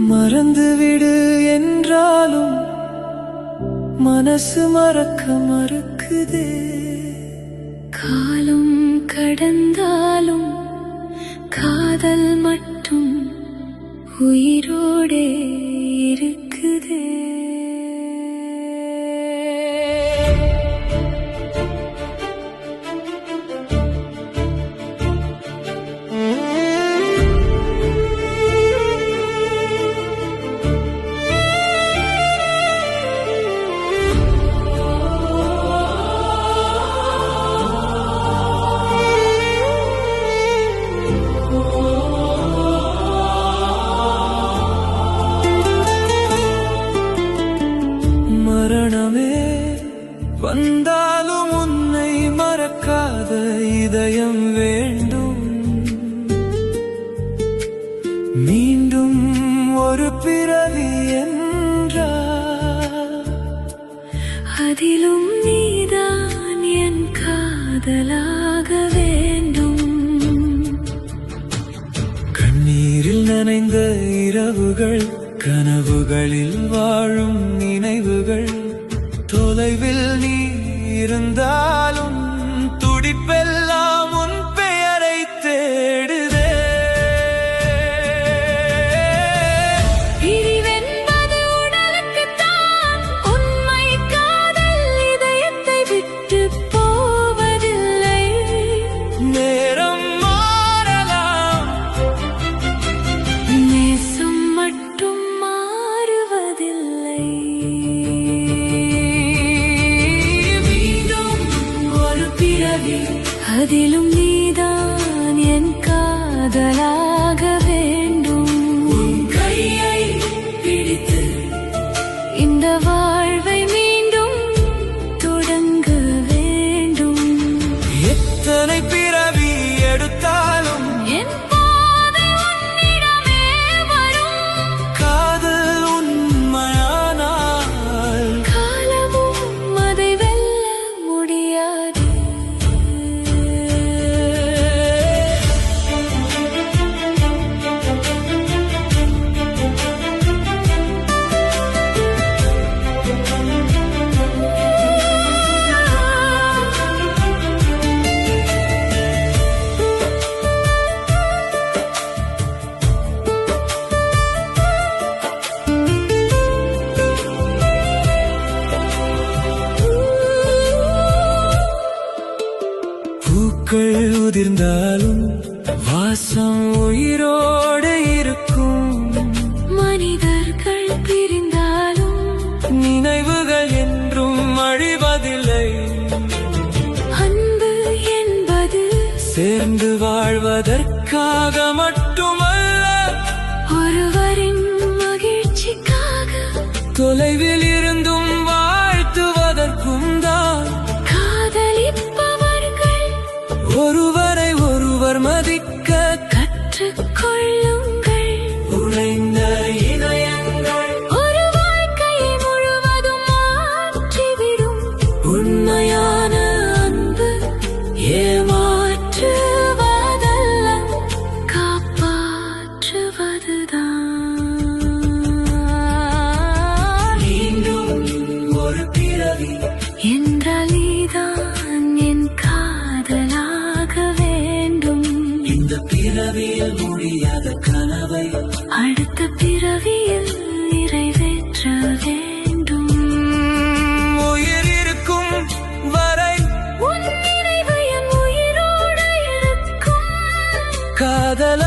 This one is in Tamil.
மறந்துவிடு என்றாலும் மனசு மறக்க மறுக்குதே. காலம் கடந்தாலும் காதல் மட்டும் உயிரோடே இருக்குதே. மரணமே வந்தாலும் உன்னை மறக்காத இதயம் வேண்டும். மீண்டும் ஒரு பிறவி என்றால் அதிலும் நீதான் என் காதலாக வேண்டும். கண்ணீரில் நனைந்த இரவுகள், கனவுகளில் வாழும் நினைவுகள், தொலைவில் நீ இருந்தாலும் துடிப்பெல்லாம் உன் பெயரை தேடுதே. பிரிவென்பது உடலுக்குத்தான், உண்மை காதல் இதயத்தை விட்டு போவதில்லை. நேரம் மாறலாம், நேசம் மட்டும் மாறுவதில்லை. மீண்டும் ஒரு பிறவி, அதிலும் நீதான் என் காதலாக வேண்டும். உன் கையை பிடித்து இந்த வாழ்வை மீண்டும் தொடங்க வேண்டும். எத்தனை பிறவி எடுத்தாலும் என் பாதை உன்னிடமே வரும். காதல் உண்மையானால் காலமும் அதை வெல்ல முடியாது. பூக்கள் உதிர்ந்தாலும் வாசம் உயிரோடு இருக்கும். மனிதர்கள் பிரிந்தாலும் நினைவுகள் என்றும் அழிவதில்லை. அன்பு என்பது சேர்ந்து வாழ்வதற்காக மட்டுமல்ல, ஒருவரின் மகிழ்ச்சிக்காக. தொலைவில் இருந்தும் வாழ்த்துவதற்கும் தான். காதலிப்பவர்கள் ஒருவரை ஒருவர் மதிக்க கற்றுக்கொள்ளுங்கள். உடைந்த இதயங்கள் ஒரு வாழ்க்கையை முழுவதும் மாற்றிவிடும். உண்மையான அன்பு ஏமாற்றுவதல்ல, காப்பாற்றுவதுதான். மீண்டும் ஒரு பிறவி என்றால் நீதான் என் காதலாக வேண்டும். இந்த பிறவியில் முடியாத கனவை அடுத்த பிறவியில் நிறைவேற்ற வேண்டும். உயிர் இருக்கும் வரை உன் நினைவு என் உயிரோடு இருக்கும். காதல